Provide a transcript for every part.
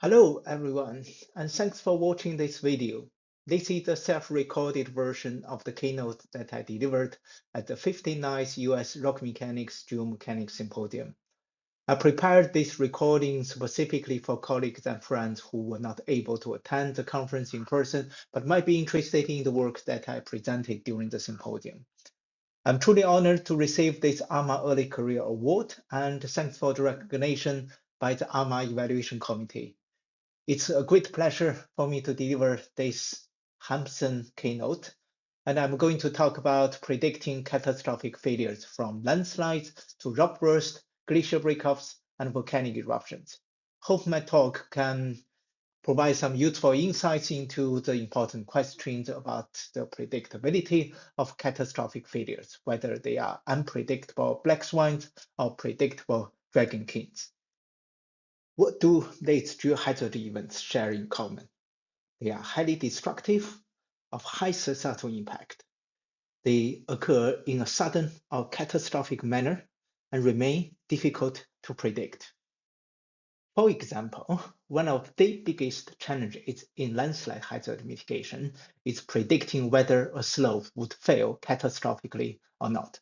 Hello everyone, and thanks for watching this video. This is the self-recorded version of the keynote that I delivered at the 59th US Rock Mechanics Geomechanics Symposium. I prepared this recording specifically for colleagues and friends who were not able to attend the conference in person, but might be interested in the work that I presented during the symposium. I'm truly honored to receive this ARMA Early Career Award, and thanks for the recognition by the ARMA Evaluation Committee. It's a great pleasure for me to deliver this Haimson keynote, and I'm going to talk about predicting catastrophic failures from landslides to rockbursts, glacier breakoffs, and volcanic eruptions. Hope my talk can provide some useful insights into the important questions about the predictability of catastrophic failures, whether they are unpredictable black swans or predictable dragon kings. What do these geohazard events share in common? They are highly destructive, of high societal impact. They occur in a sudden or catastrophic manner and remain difficult to predict. For example, one of the biggest challenges in landslide hazard mitigation is predicting whether a slope would fail catastrophically or not.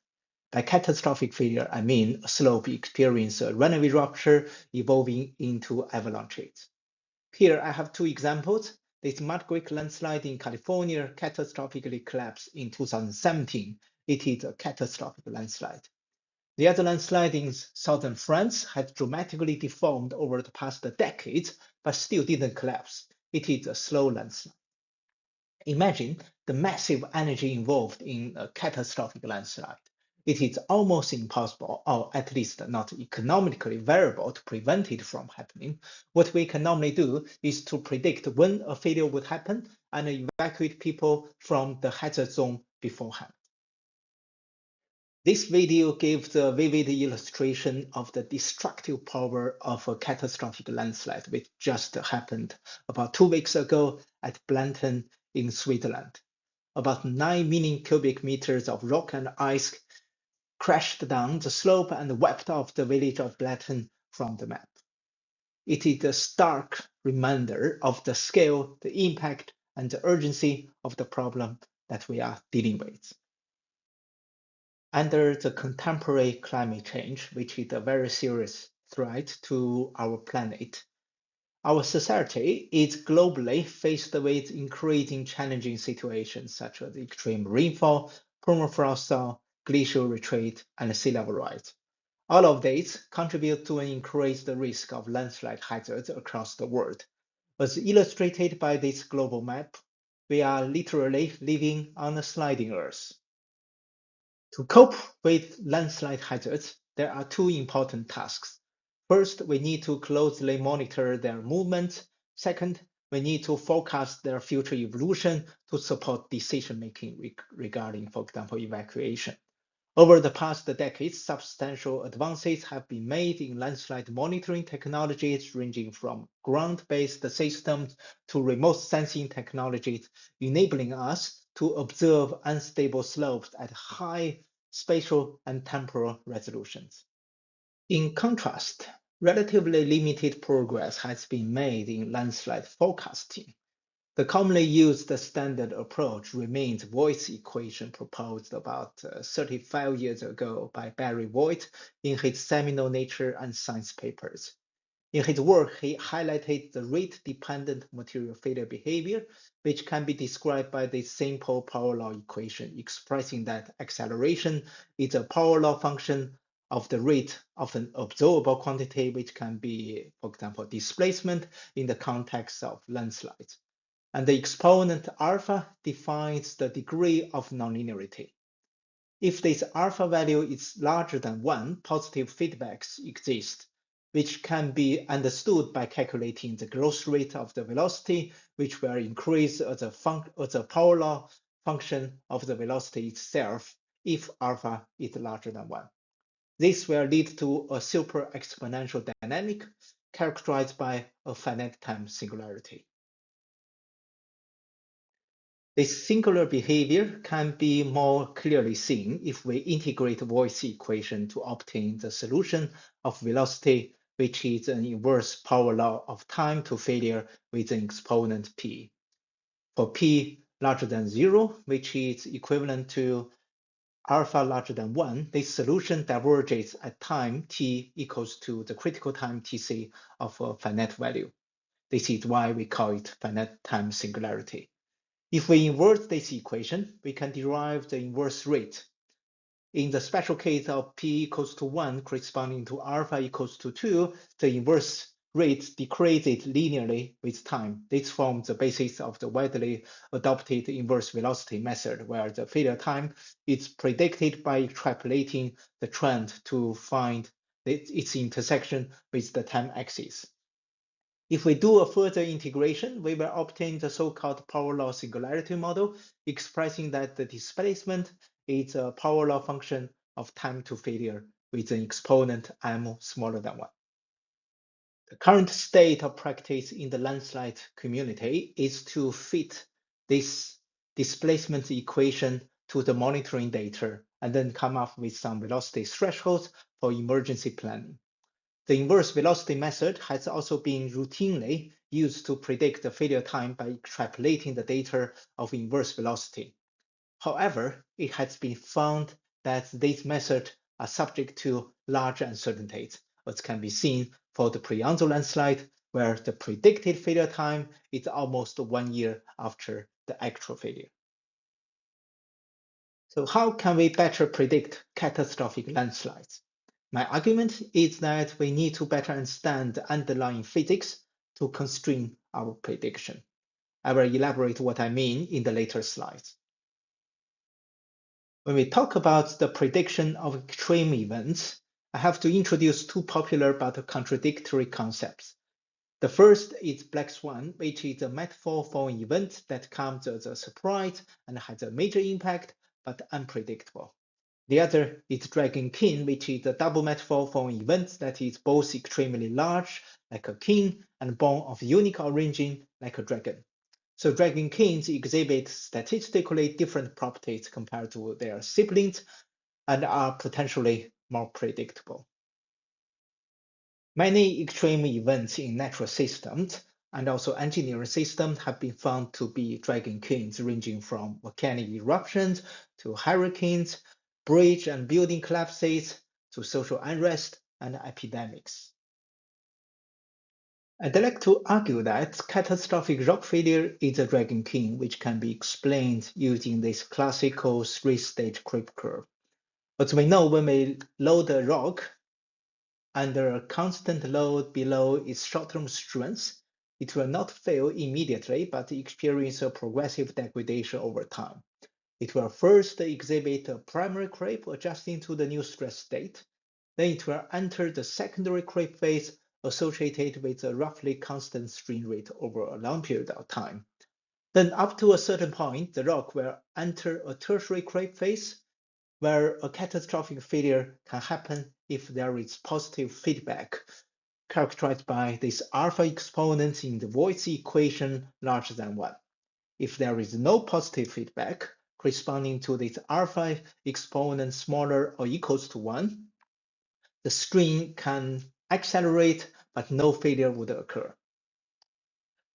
By catastrophic failure, I mean a slope experiences a runaway rupture evolving into avalanches. Here I have two examples. This Mud Creek landslide in California catastrophically collapsed in 2017. It is a catastrophic landslide. The other landslide in southern France has dramatically deformed over the past decades, but still didn't collapse. It is a slow landslide. Imagine the massive energy involved in a catastrophic landslide. It is almost impossible, or at least not economically viable, to prevent it from happening. What we can normally do is to predict when a failure would happen and evacuate people from the hazard zone beforehand. This video gives a vivid illustration of the destructive power of a catastrophic landslide, which just happened about 2 weeks ago at Blanton in Switzerland. About 9 million cubic meters of rock and ice crashed down the slope and wiped off the village of Blanton from the map. It is a stark reminder of the scale, the impact, and the urgency of the problem that we are dealing with. Under the contemporary climate change, which is a very serious threat to our planet, our society is globally faced with increasing challenging situations such as extreme rainfall, permafrost thaw, glacial retreat, and sea level rise. All of these contribute to an increased risk of landslide hazards across the world. As illustrated by this global map, we are literally living on a sliding Earth. To cope with landslide hazards, there are two important tasks. First, we need to closely monitor their movement. Second, we need to forecast their future evolution to support decision-making regarding, for example, evacuation. Over the past decades, substantial advances have been made in landslide monitoring technologies, ranging from ground-based systems to remote sensing technologies, enabling us to observe unstable slopes at high spatial and temporal resolutions. In contrast, relatively limited progress has been made in landslide forecasting. The commonly used standard approach remains Voigt's equation proposed about 35 years ago by Barry Voigt in his seminal Nature and Science papers. In his work, he highlighted the rate-dependent material failure behavior, which can be described by this simple power law equation, expressing that acceleration is a power law function of the rate of an observable quantity, which can be, for example, displacement in the context of landslides. And the exponent alpha defines the degree of nonlinearity. If this alpha value is larger than 1, positive feedbacks exist, which can be understood by calculating the growth rate of the velocity, which will increase as a power law function of the velocity itself if alpha is larger than 1. This will lead to a super exponential dynamic characterized by a finite time singularity. This singular behavior can be more clearly seen if we integrate Voigt's equation to obtain the solution of velocity which is an inverse power law of time to failure with an exponent p. For p larger than 0, which is equivalent to alpha larger than 1, this solution diverges at time t equals to the critical time tc of a finite value. This is why we call it finite time singularity. If we invert this equation, we can derive the inverse rate. In the special case of p equals to 1 corresponding to alpha equals to 2, the inverse rate decreases linearly with time. This forms the basis of the widely adopted inverse velocity method, where the failure time is predicted by extrapolating the trend to find its intersection with the time axis. If we do a further integration, we will obtain the so-called power law singularity model, expressing that the displacement is a power law function of time to failure with an exponent m smaller than 1. The current state of practice in the landslide community is to fit this displacement equation to the monitoring data and then come up with some velocity thresholds for emergency planning. The inverse velocity method has also been routinely used to predict the failure time by extrapolating the data of inverse velocity. However, it has been found that these methods are subject to large uncertainties, as can be seen for the Prianzo landslide, where the predicted failure time is almost 1 year after the actual failure. So how can we better predict catastrophic landslides? My argument is that we need to better understand the underlying physics to constrain our prediction. I will elaborate what I mean in the later slides. When we talk about the prediction of extreme events, I have to introduce two popular but contradictory concepts. The first is black swan, which is a metaphor for an event that comes as a surprise and has a major impact but unpredictable. The other is dragon king, which is a double metaphor for an event that is both extremely large, like a king, and born of unique origin, like a dragon. So dragon kings exhibit statistically different properties compared to their siblings and are potentially more predictable. Many extreme events in natural systems and also engineering systems have been found to be dragon kings, ranging from volcanic eruptions to hurricanes, bridge and building collapses to social unrest and epidemics. I'd like to argue that catastrophic rock failure is a dragon king, which can be explained using this classical three-stage creep curve. As we know, when we load a rock under a constant load below its short-term strength, it will not fail immediately, but experience a progressive degradation over time. It will first exhibit a primary creep adjusting to the new stress state. Then it will enter the secondary creep phase associated with a roughly constant strain rate over a long period of time. Then up to a certain point, the rock will enter a tertiary creep phase where a catastrophic failure can happen if there is positive feedback, characterized by this alpha exponent in the Voigt equation larger than 1. If there is no positive feedback corresponding to this alpha exponent smaller or equals to 1, the strain can accelerate, but no failure would occur.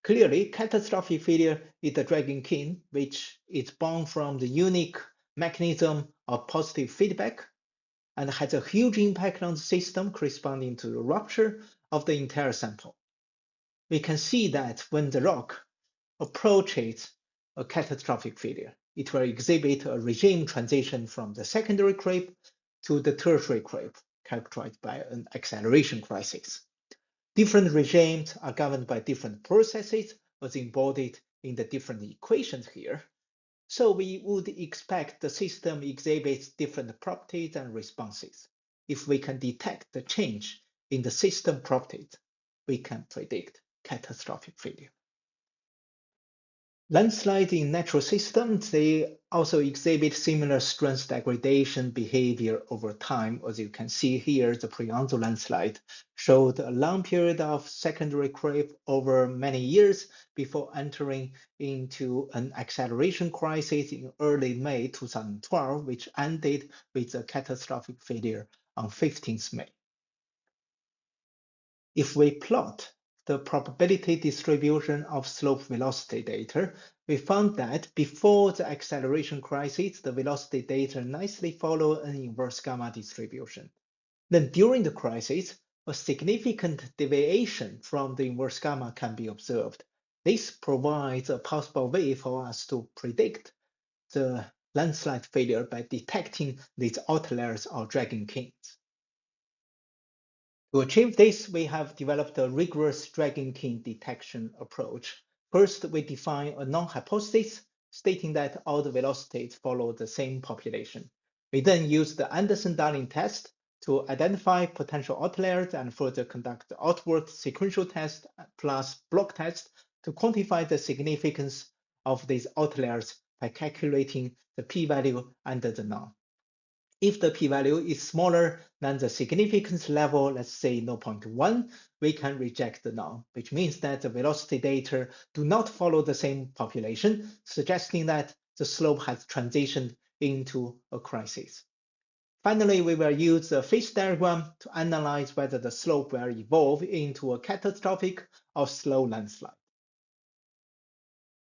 Clearly, catastrophic failure is the dragon king, which is born from the unique mechanism of positive feedback and has a huge impact on the system corresponding to the rupture of the entire sample. We can see that when the rock approaches a catastrophic failure, it will exhibit a regime transition from the secondary creep to the tertiary creep, characterized by an acceleration crisis. Different regimes are governed by different processes as embodied in the different equations here. So we would expect the system exhibits different properties and responses. If we can detect the change in the system properties, we can predict catastrophic failure. Landslides in natural systems, they also exhibit similar strength degradation behavior over time. As you can see here, the Prianzo landslide showed a long period of secondary creep over many years before entering into an acceleration crisis in early May 2012, which ended with a catastrophic failure on 15th May. If we plot the probability distribution of slope velocity data, we found that before the acceleration crisis, the velocity data nicely follow an inverse gamma distribution. Then during the crisis, a significant deviation from the inverse gamma can be observed. This provides a possible way for us to predict the landslide failure by detecting these outliers or dragging kings. To achieve this, we have developed a rigorous dragging king detection approach. First, we define a null hypothesis stating that all the velocities follow the same population. We then use the Anderson-Darling test to identify potential outliers and further conduct the outward sequential test plus block test to quantify the significance of these outliers by calculating the p-value under the null. If the p-value is smaller than the significance level, let's say 0.1, we can reject the null, which means that the velocity data do not follow the same population, suggesting that the slope has transitioned into a crisis. Finally, we will use the phase diagram to analyze whether the slope will evolve into a catastrophic or slow landslide.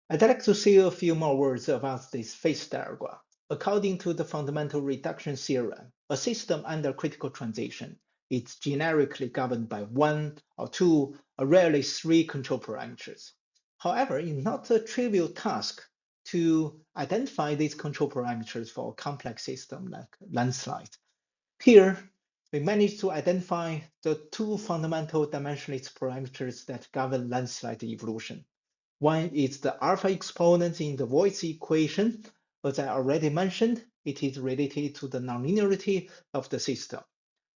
I'd like to say a few more words about this phase diagram. According to the fundamental reduction theorem, a system under critical transition is generically governed by one or two, or rarely three control parameters. However, it's not a trivial task to identify these control parameters for a complex system like landslides. Here, we managed to identify the two fundamental dimensionless parameters that govern landslide evolution. One is the alpha exponent in the Voigt equation. As I already mentioned, it is related to the nonlinearity of the system.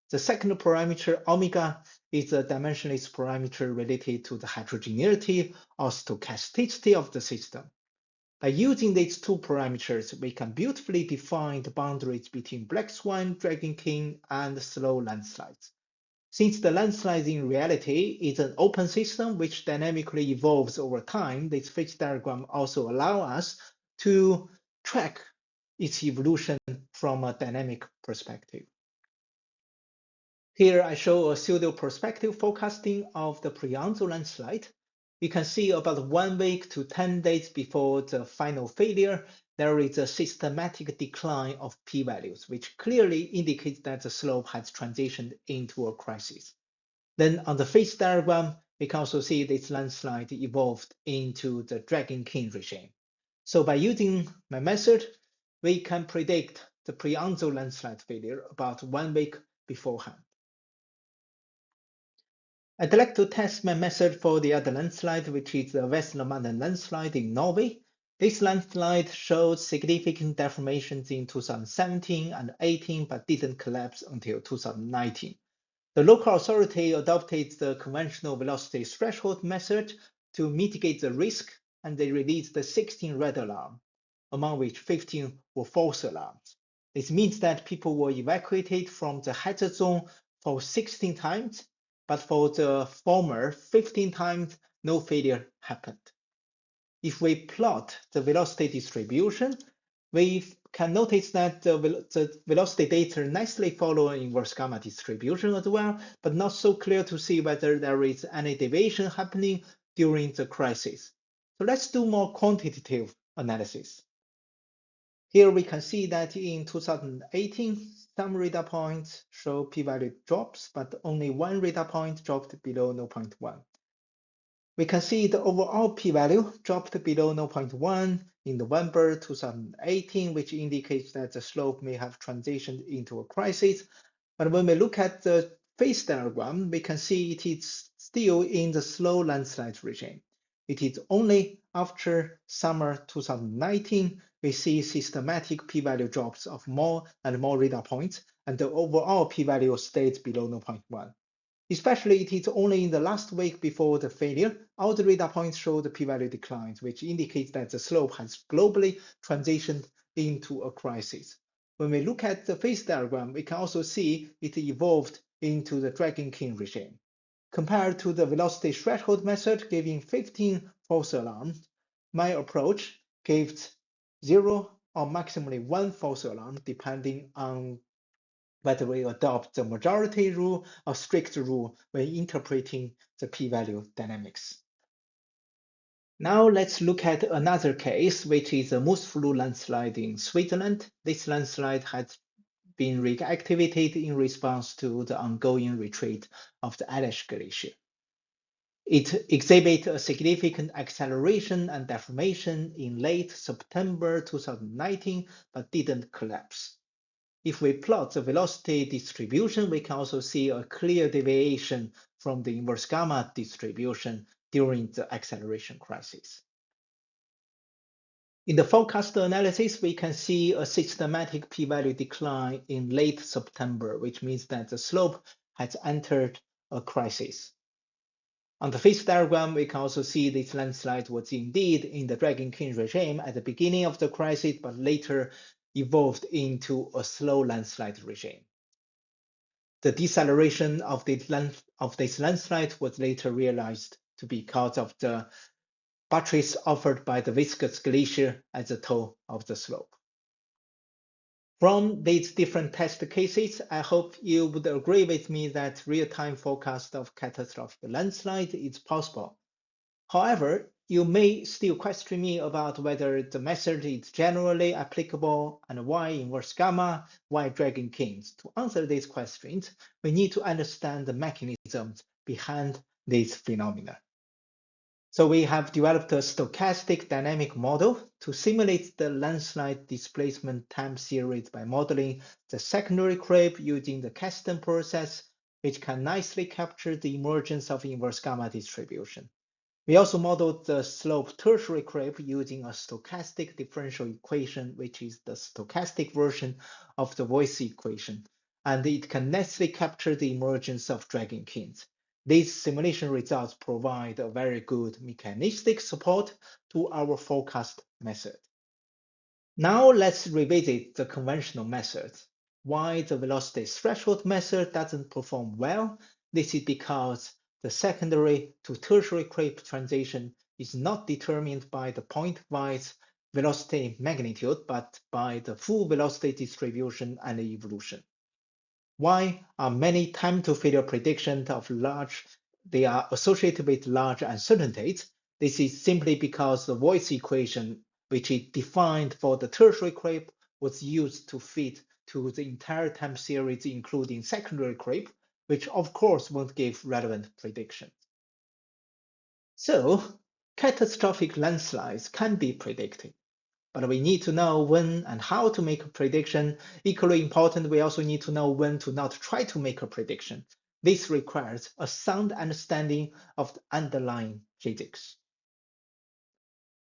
The second parameter, omega, is a dimensionless parameter related to the heterogeneity or stochasticity of the system. By using these two parameters, we can beautifully define the boundaries between black swan, dragging king, and slow landslides. Since the landslide in reality is an open system which dynamically evolves over time, this phase diagram also allows us to track its evolution from a dynamic perspective. Here I show a pseudo-prospective forecasting of the Prianzo landslide. You can see about 1 week to 10 days before the final failure, there is a systematic decline of p-values, which clearly indicates that the slope has transitioned into a crisis. Then on the phase diagram, we can also see this landslide evolved into the dragging king regime. So by using my method, we can predict the Prianzo landslide failure about 1 week beforehand. I'd like to test my method for the other landslide, which is the Vestlandet landslide in Norway. This landslide showed significant deformations in 2017 and 18, but didn't collapse until 2019. The local authority adopted the conventional velocity threshold method to mitigate the risk, and they released the 16 red alarms, among which 15 were false alarms. This means that people were evacuated from the hazard zone for 16 times, but for the former 15 times, no failure happened. If we plot the velocity distribution, we can notice that the velocity data nicely follow an inverse gamma distribution as well, but not so clear to see whether there is any deviation happening during the crisis. So let's do more quantitative analysis. Here we can see that in 2018, some radar points show p-value drops, but only one radar point dropped below 0.1. We can see the overall p-value dropped below 0.1 in November 2018, which indicates that the slope may have transitioned into a crisis. But when we look at the phase diagram, we can see it is still in the slow landslide regime. It is only after summer 2019 we see systematic p-value drops of more and more radar points, and the overall p-value stayed below 0.1. Especially it is only in the last week before the failure, all the radar points show the p-value declines, which indicates that the slope has globally transitioned into a crisis. When we look at the phase diagram, we can also see it evolved into the dragging king regime. Compared to the velocity threshold method giving 15 false alarms, my approach gives 0 or maximally 1 false alarm depending on whether we adopt the majority rule or strict rule when interpreting the p-value dynamics. Now let's look at another case, which is a moose flu landslide in Switzerland. This landslide has been reactivated in response to the ongoing retreat of the Aletsch Glacier. It exhibits a significant acceleration and deformation in late September 2019, but didn't collapse. If we plot the velocity distribution, we can also see a clear deviation from the inverse gamma distribution during the acceleration crisis. In the forecast analysis, we can see a systematic p-value decline in late September, which means that the slope has entered a crisis. On the phase diagram, we can also see this landslide was indeed in the Dragon King regime at the beginning of the crisis, but later evolved into a slow landslide regime. The deceleration of this landslide was later realized to be because of the buttress offered by the viscous glacier at the toe of the slope. From these different test cases, I hope you would agree with me that real-time forecast of catastrophic landslide is possible. However, you may still question me about whether the method is generally applicable and why inverse gamma, why Dragon Kings. To answer these questions, we need to understand the mechanisms behind these phenomena. So we have developed a stochastic dynamic model to simulate the landslide displacement time series by modeling the secondary creep using the Kasten process, which can nicely capture the emergence of inverse gamma distribution. We also modeled the slope tertiary creep using a stochastic differential equation, which is the stochastic version of the voice equation, and it can nicely capture the emergence of Dragon Kings. These simulation results provide a very good mechanistic support to our forecast method. Now let's revisit the conventional methods. Why the velocity threshold method doesn't perform well? This is because the secondary to tertiary creep transition is not determined by the point-wise velocity magnitude, but by the full velocity distribution and evolution. Why are many time to failure predictions of large, they are associated with large uncertainties? This is simply because the voice equation, which is defined for the tertiary creep, was used to fit to the entire time series, including secondary creep, which of course won't give relevant predictions. So catastrophic landslides can be predicted, but we need to know when and how to make a prediction. Equally important, we also need to know when to not try to make a prediction. This requires a sound understanding of the underlying physics.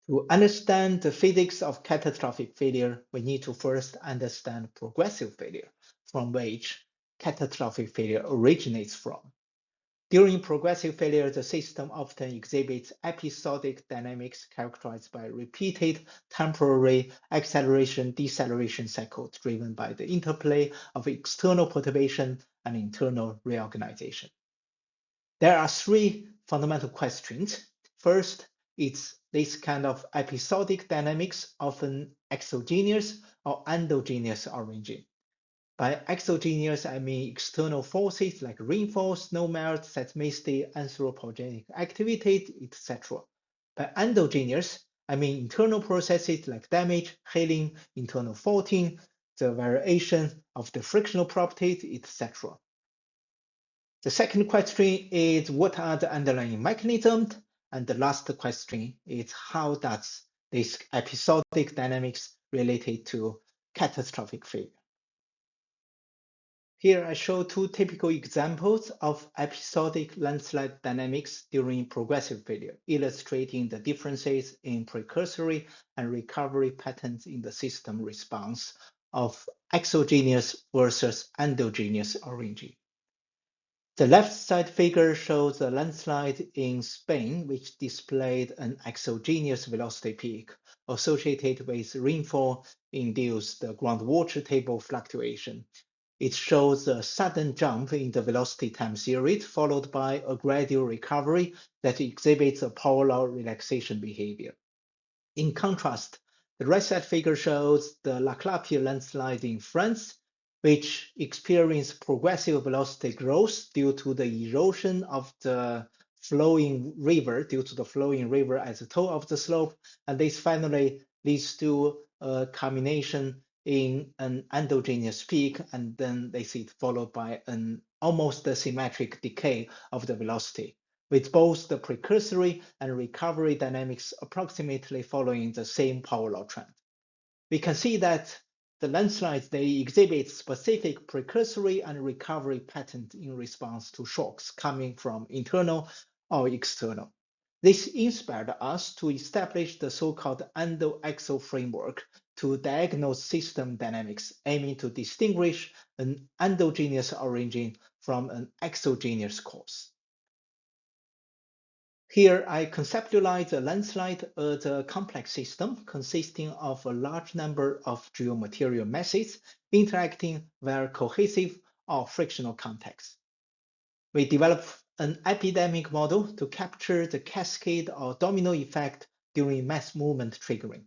To understand the physics of catastrophic failure, we need to first understand progressive failure, from which catastrophic failure originates from. During progressive failure, the system often exhibits episodic dynamics characterized by repeated temporary acceleration-deceleration cycles driven by the interplay of external perturbation and internal reorganization. There are three fundamental questions. First, is this kind of episodic dynamics often exogenous or endogenous origin? By exogenous, I mean external forces like rainfall, snowmelt, seismicity, anthropogenic activity, etc. By endogenous, I mean internal processes like damage, hailing, internal faulting, the variation of the frictional properties, etc. The second question is what are the underlying mechanisms? And the last question is how does this episodic dynamics related to catastrophic failure? Here I show two typical examples of episodic landslide dynamics during progressive failure, illustrating the differences in precursory and recovery patterns in the system response of exogenous versus endogenous origin. The left side figure shows a landslide in Spain, which displayed an exogenous velocity peak associated with rainfall-induced groundwater table fluctuation. It shows a sudden jump in the velocity time series, followed by a gradual recovery that exhibits a polar relaxation behavior. In contrast, the right side figure shows the La Clapie landslide in France, which experience progressive velocity growth due to the erosion of the flowing river, due to the flowing river at the toe of the slope. And this finally leads to a culmination in an endogenous peak, and then they see it followed by an almost symmetric decay of the velocity, with both the precursory and recovery dynamics approximately following the same power law trend. We can see that the landslides, they exhibit specific precursory and recovery patterns in response to shocks coming from internal or external. This inspired us to establish the so-called endo-exo framework to diagnose system dynamics, aiming to distinguish an endogenous origin from an exogenous cause. Here, I conceptualize a landslide as a complex system consisting of a large number of geomaterial masses interacting via cohesive or frictional contacts. We develop an epidemic model to capture the cascade or domino effect during mass movement triggering.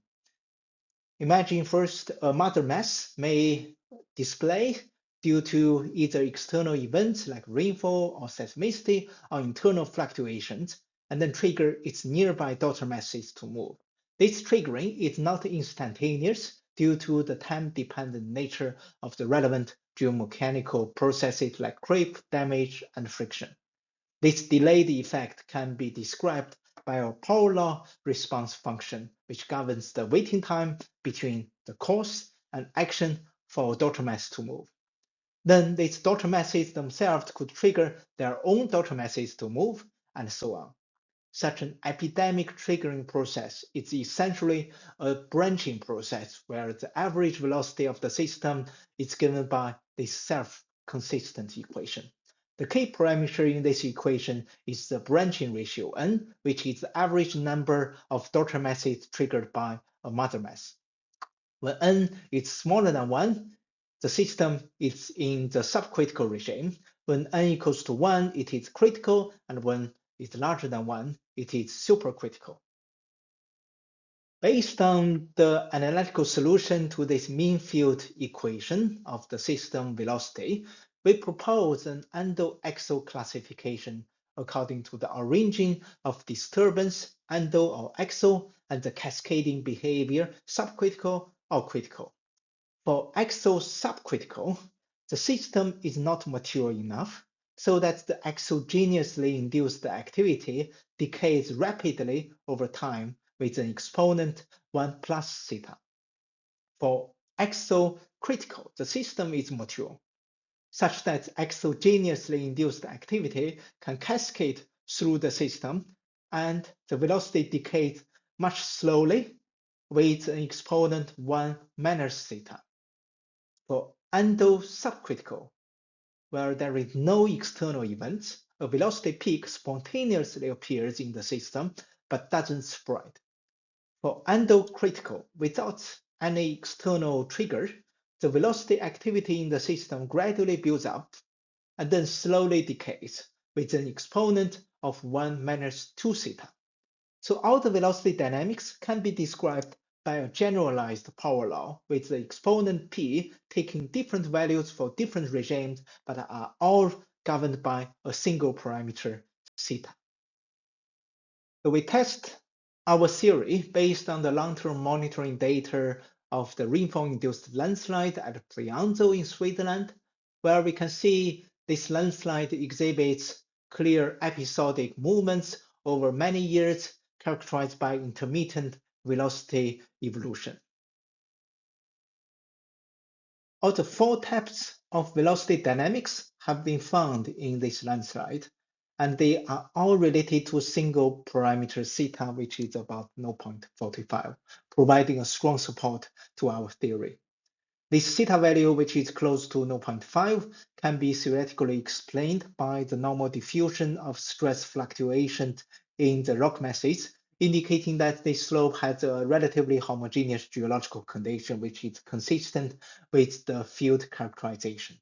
Imagine first a mother mass may display due to either external events like rainfall or seismicity or internal fluctuations, and then trigger its nearby daughter masses to move. This triggering is not instantaneous due to the time-dependent nature of the relevant geomechanical processes like creep, damage, and friction. This delayed effect can be described by a power law response function, which governs the waiting time between the cause and action for a daughter mass to move. Then these daughter masses themselves could trigger their own daughter masses to move, and so on. Such an epidemic triggering process is essentially a branching process where the average velocity of the system is given by this self-consistent equation. The key parameter in this equation is the branching ratio n, which is the average number of daughter masses triggered by a mother mass. When n is smaller than 1, the system is in the subcritical regime. When n equals to 1, it is critical, and when it's larger than 1, it is supercritical. Based on the analytical solution to this mean field equation of the system velocity, we propose an endo-exo classification according to the origin of disturbance, endo or exo, and the cascading behavior, subcritical or critical. For exo subcritical, the system is not mature enough so that the exogenously induced activity decays rapidly over time with an exponent 1 plus theta. For exocritical, the system is mature, such that exogenously induced activity can cascade through the system and the velocity decays much slowly with an exponent 1 minus theta. For endo-subcritical, where there is no external events, a velocity peak spontaneously appears in the system but doesn't spread. For endocritical, without any external trigger, the velocity activity in the system gradually builds up and then slowly decays with an exponent of 1 minus 2 theta. So all the velocity dynamics can be described by a generalized power law with the exponent p taking different values for different regimes, but are all governed by a single parameter, theta. So we test our theory based on the long-term monitoring data of the rainfall-induced landslide at Brianzo in Switzerland, where we can see this landslide exhibits clear episodic movements over many years characterized by intermittent velocity evolution. All the 4 types of velocity dynamics have been found in this landslide, and they are all related to a single parameter theta, which is about 0.45, providing a strong support to our theory. This theta value, which is close to 0.5, can be theoretically explained by the normal diffusion of stress fluctuations in the rock masses, indicating that the slope has a relatively homogeneous geological condition, which is consistent with the field characterization.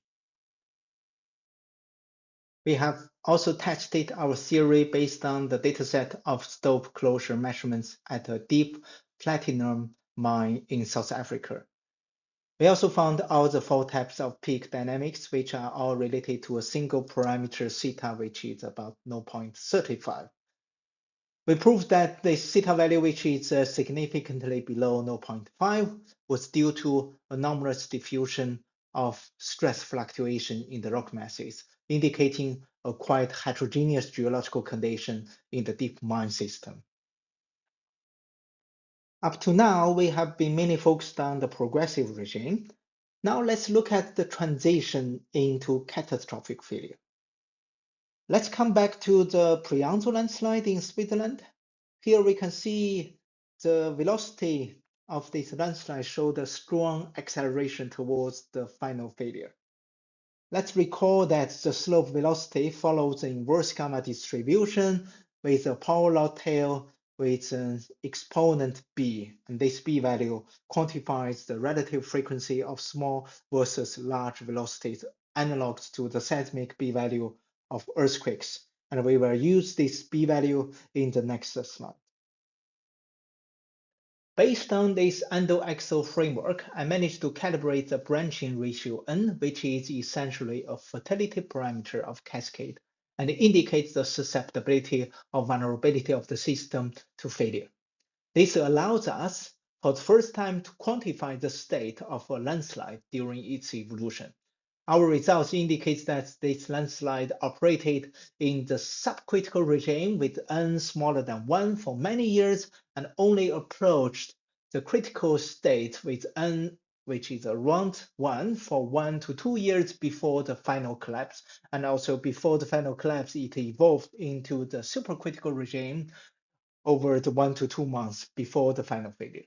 We have also tested our theory based on the dataset of stope closure measurements at a deep platinum mine in South Africa. We also found all the four types of peak dynamics, which are all related to a single parameter theta, which is about 0.35. We proved that the theta value, which is significantly below 0.5, was due to anomalous diffusion of stress fluctuation in the rock masses, indicating a quite heterogeneous geological condition in the deep mine system. Up to now, we have been mainly focused on the progressive regime. Now let's look at the transition into catastrophic failure. Let's come back to the Prianzo landslide in Switzerland. Here we can see the velocity of this landslide showed a strong acceleration towards the final failure. Let's recall that the slope velocity follows the inverse gamma distribution with a power law tail with an exponent b, and this b value quantifies the relative frequency of small versus large velocities analogous to the seismic b value of earthquakes, and we will use this b value in the next slide. Based on this endoaxial framework, I managed to calibrate the branching ratio n, which is essentially a fertility parameter of cascade, and it indicates the susceptibility or vulnerability of the system to failure. This allows us, for the first time, to quantify the state of a landslide during its evolution. Our results indicate that this landslide operated in the subcritical regime with n smaller than 1 for many years and only approached the critical state with n which is around 1 for 1 to 2 years before the final collapse. And also before the final collapse, it evolved into the supercritical regime over the 1 to 2 months before the final failure.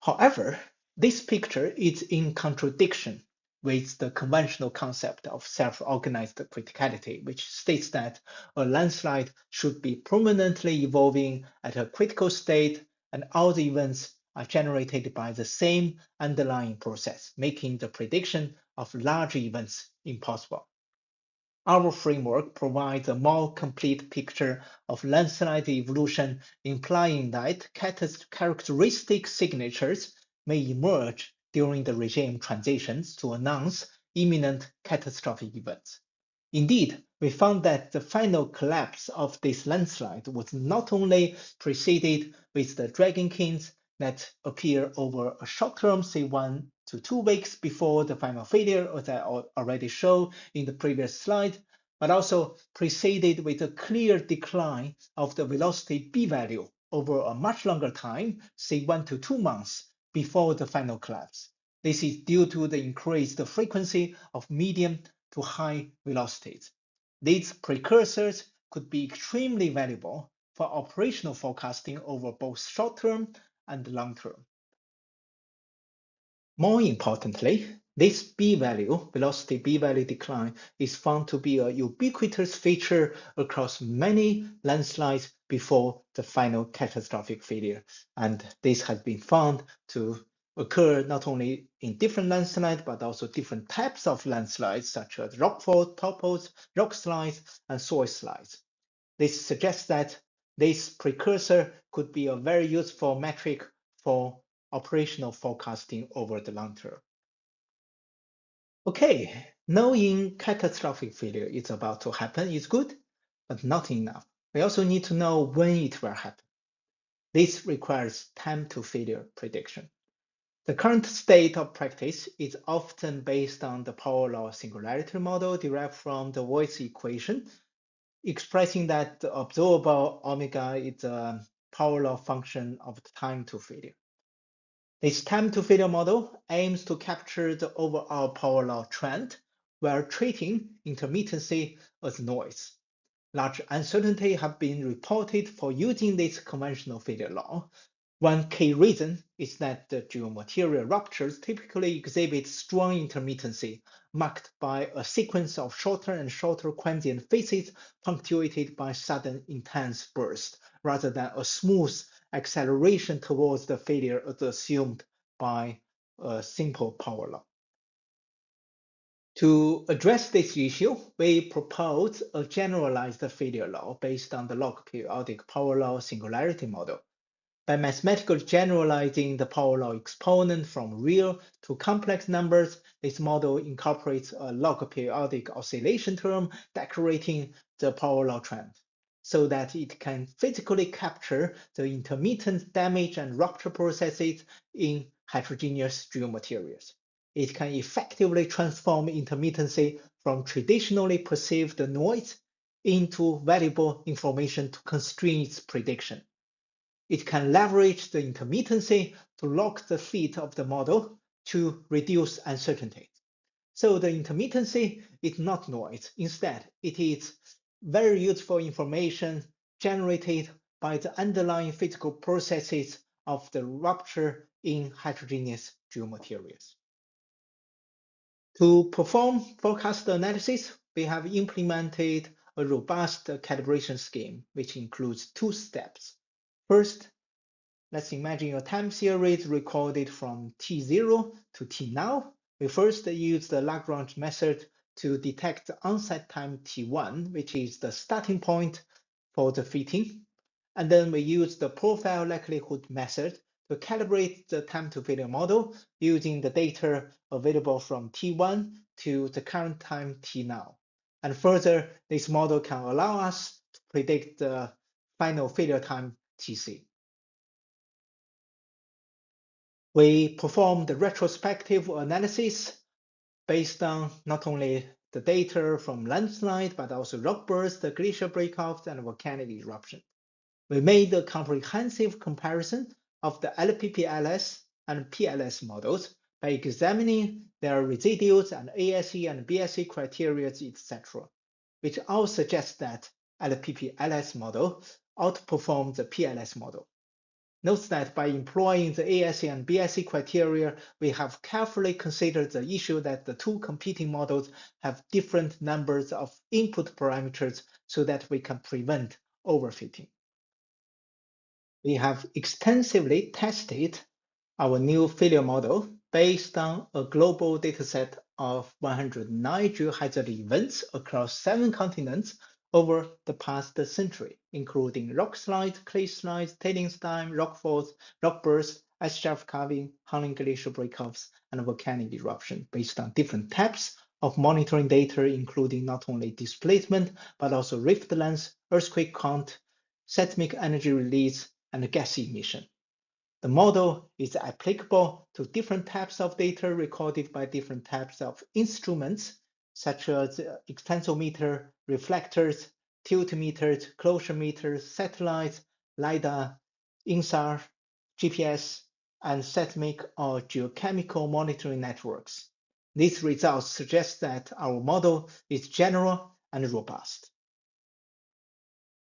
However, this picture is in contradiction with the conventional concept of self-organized criticality, which states that a landslide should be permanently evolving at a critical state and all the events are generated by the same underlying process, making the prediction of large events impossible. Our framework provides a more complete picture of landslide evolution, implying that characteristic signatures may emerge during the regime transitions to announce imminent catastrophic events. Indeed, we found that the final collapse of this landslide was not only preceded with the dragonkins that appear over a short term, say 1 to 2 weeks before the final failure, as I already showed in the previous slide, but also preceded with a clear decline of the velocity b value over a much longer time, say 1 to 2 months before the final collapse. This is due to the increased frequency of medium to high velocities. These precursors could be extremely valuable for operational forecasting over both short-term and long-term. More importantly, this b-value, velocity b-value decline, is found to be a ubiquitous feature across many landslides before the final catastrophic failure. And this has been found to occur not only in different landslides, but also different types of landslides, such as rockfall, topples, rock slides, and soil slides. This suggests that this precursor could be a very useful metric for operational forecasting over the long term. Okay, knowing catastrophic failure is about to happen is good, but not enough. We also need to know when it will happen. This requires time to failure prediction. The current state of practice is often based on the power law singularity model derived from the Voigt equation, expressing that the observable omega is a power law function of the time to failure. This time to failure model aims to capture the overall power law trend while treating intermittency as noise. Large uncertainty have been reported for using this conventional failure law. One key reason is that the geomaterial ruptures typically exhibit strong intermittency, marked by a sequence of shorter and shorter transient phases punctuated by sudden intense bursts, rather than a smooth acceleration towards the failure as assumed by a simple power law. To address this issue, we propose a generalized failure law based on the log periodic power law singularity model. By mathematically generalizing the power law exponent from real to complex numbers, this model incorporates a log periodic oscillation term decorating the power law trend, so that it can physically capture the intermittent damage and rupture processes in heterogeneous geomaterials. It can effectively transform intermittency from traditionally perceived noise into valuable information to constrain its prediction. It can leverage the intermittency to lock the feet of the model to reduce uncertainty. So the intermittency is not noise. Instead, it is very useful information generated by the underlying physical processes of the rupture in heterogeneous geomaterials. To perform forecast analysis, we have implemented a robust calibration scheme, which includes two steps. First, let's imagine a time series recorded from T0 to T now. We first use the Lagrange method to detect the onset time T1, which is the starting point for the fitting. And then we use the profile likelihood method to calibrate the time to failure model using the data available from T1 to the current time T now. And further, this model can allow us to predict the final failure time TC. We performed the retrospective analysis based on not only the data from landslide, but also rockbursts, the glacier breakoffs, and volcanic eruption. We made a comprehensive comparison of the LPPLS and PLS models by examining their residuals and ASE and BSE criteria, etc., which all suggest that LPPLS model outperforms the PLS model. Note that by employing the ASE and BSE criteria, we have carefully considered the issue that the two competing models have different numbers of input parameters so that we can prevent overfitting. We have extensively tested our new failure model based on a global dataset of 109 geohazard events across 7 continents over the past century, including rock slides, clay slides, tailings dam, rockfalls, rockbursts, ice shelf carving, hanging glacier breakoffs, and volcanic eruption based on different types of monitoring data, including not only displacement, but also rift length, earthquake count, seismic energy release, and gas emission. The model is applicable to different types of data recorded by different types of instruments, such as extensometer, reflectors, tiltmeters, closure meters, satellites, LiDAR, INSAR, GPS, and seismic or geochemical monitoring networks. These results suggest that our model is general and robust.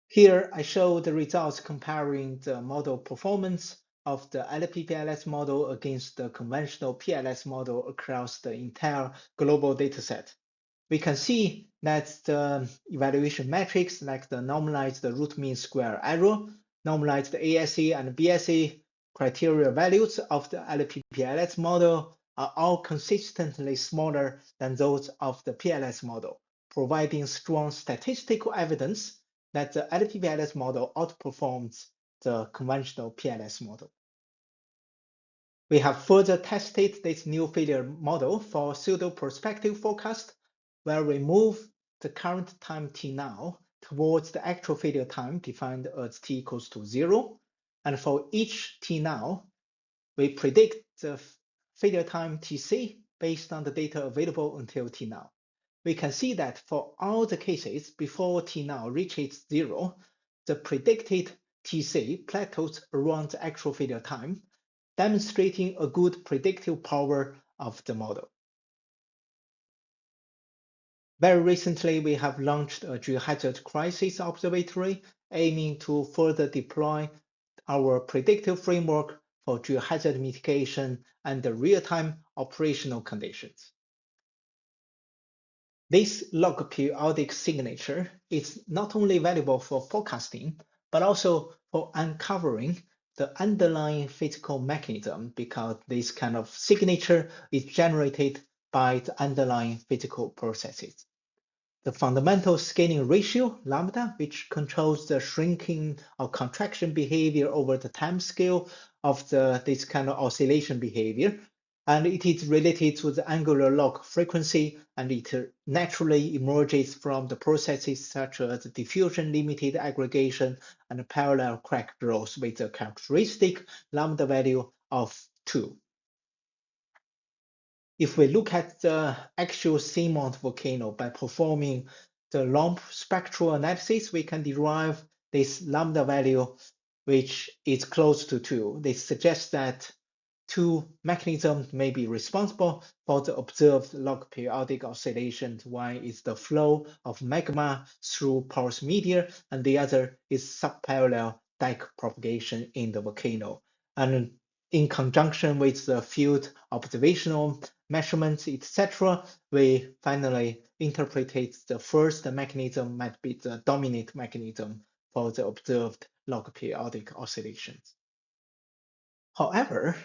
Here I show the results comparing the model performance of the LPPLS model against the conventional PLS model across the entire global dataset. We can see that the evaluation metrics like the normalized root mean square error, normalized ASE and BSE criteria values of the LPPLS model are all consistently smaller than those of the PLS model, providing strong statistical evidence that the LPPLS model outperforms the conventional PLS model. We have further tested this new failure model for pseudo-prospective forecast, where we move the current time T now towards the actual failure time defined as T equals to 0. And for each T now, we predict the failure time TC based on the data available until T now. We can see that for all the cases before T now reaches 0, the predicted TC plateaus around the actual failure time, demonstrating a good predictive power of the model. Very recently, we have launched a geohazard crisis observatory aiming to further deploy our predictive framework for geohazard mitigation under real-time operational conditions. This log periodic signature is not only valuable for forecasting, but also for uncovering the underlying physical mechanism, because this kind of signature is generated by the underlying physical processes. the fundamental scaling ratio, lambda, which controls the shrinking or contraction behavior over the time scale of this kind of oscillation behavior. And it is related to the angular log frequency, and it naturally emerges from the processes such as diffusion, limited aggregation, and parallel crack growth with a characteristic lambda value of 2. If we look at the actual seamount volcano by performing the lump spectral analysis, we can derive this lambda value, which is close to 2. This suggests that 2 mechanisms may be responsible for the observed log periodic oscillations. One is the flow of magma through porous media, and the other is subparallel dike propagation in the volcano. And in conjunction with the field observational measurements, etc., we finally interpreted the first mechanism might be the dominant mechanism for the observed log periodic oscillations. However,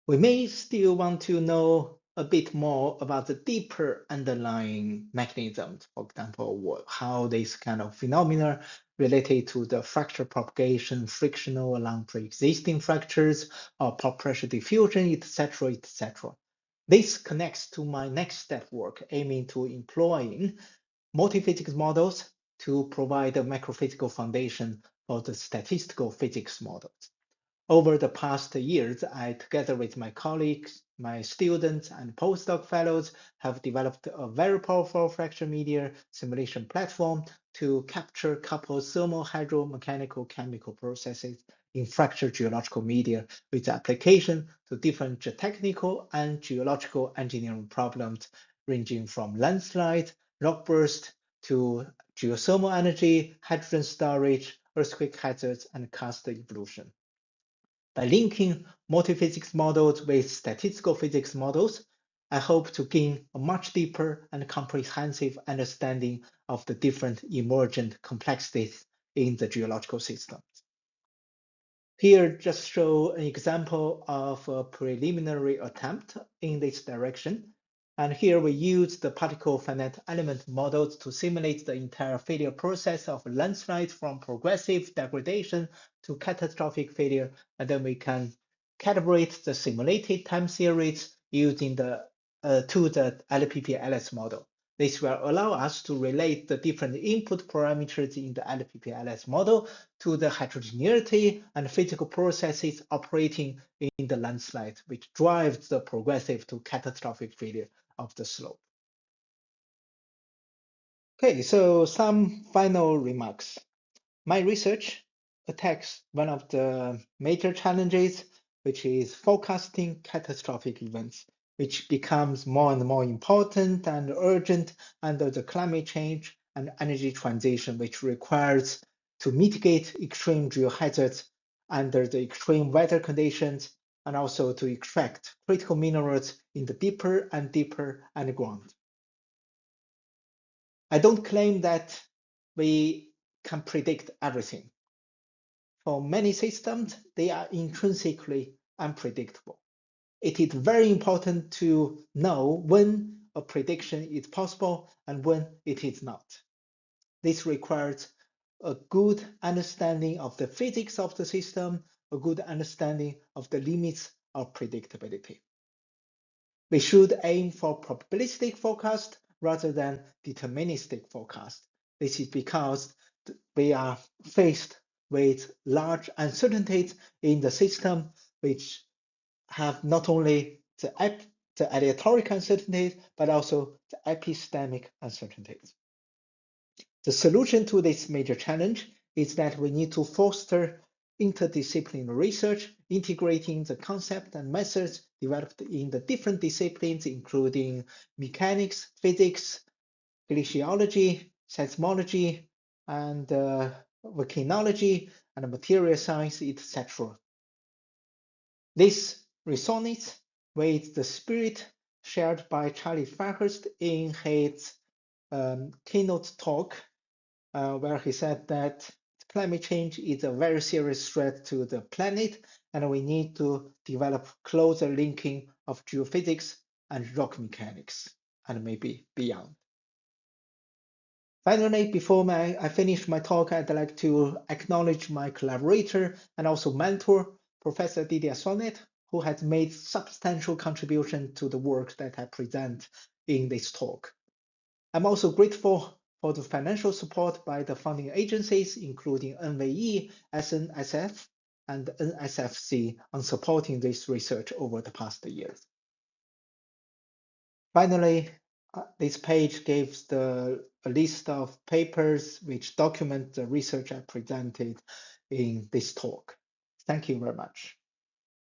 we may still want to know a bit more about the deeper underlying mechanisms. For example, how this kind of phenomena related to the fracture propagation, frictional along pre-existing fractures, or pore pressure diffusion, etc., etc. This connects to my next step work, aiming to employing multiphysics models to provide a macrophysical foundation for the statistical physics models. Over the past years, I, together with my colleagues, my students, and postdoc fellows, have developed a very powerful fracture media simulation platform to capture coupled thermal, hydromechanical, chemical processes in fracture geological media with application to different geotechnical and geological engineering problems, ranging from landslides, rockbursts, to geothermal energy, hydrogen storage, earthquake hazards, and karst evolution. By linking multiphysics models with statistical physics models, I hope to gain a much deeper and comprehensive understanding of the different emergent complexities in the geological systems. Here, just show an example of a preliminary attempt in this direction. And here we use the particle finite element models to simulate the entire failure process of landslides from progressive degradation to catastrophic failure. And then we can calibrate the simulated time series using the to the LPP-LS model. This will allow us to relate the different input parameters in the LPP-LS model to the heterogeneity and physical processes operating in the landslide, which drives the progressive to catastrophic failure of the slope. Okay, so some final remarks. My research attacks one of the major challenges, which is forecasting catastrophic events, which becomes more and more important and urgent under the climate change and energy transition, which requires to mitigate extreme geohazards under the extreme weather conditions, and also to extract critical minerals in the deeper and deeper underground. I don't claim that we can predict everything. For many systems, they are intrinsically unpredictable. It is very important to know when a prediction is possible and when it is not. This requires a good understanding of the physics of the system, a good understanding of the limits of predictability. We should aim for probabilistic forecast rather than deterministic forecast. This is because we are faced with large uncertainties in the system, which have not only the aleatoric uncertainties, but also the epistemic uncertainties. The solution to this major challenge is that we need to foster interdisciplinary research, integrating the concept and methods developed in the different disciplines, including mechanics, physics, glaciology, seismology, and volcanology, and material science, etc. This resonates with the spirit shared by Charlie Fairhurst in his keynote talk, where he said that climate change is a very serious threat to the planet, and we need to develop closer linking of geophysics and rock mechanics, and maybe beyond. Finally, before I finish my talk, I'd like to acknowledge my collaborator and also mentor, Professor Didier Sonnet, who has made substantial contribution to the work that I present in this talk. I'm also grateful for the financial support by the funding agencies, including NVE, SNSF, and NSFC on supporting this research over the past years. Finally, this page gives a list of papers which document the research I presented in this talk. Thank you very much.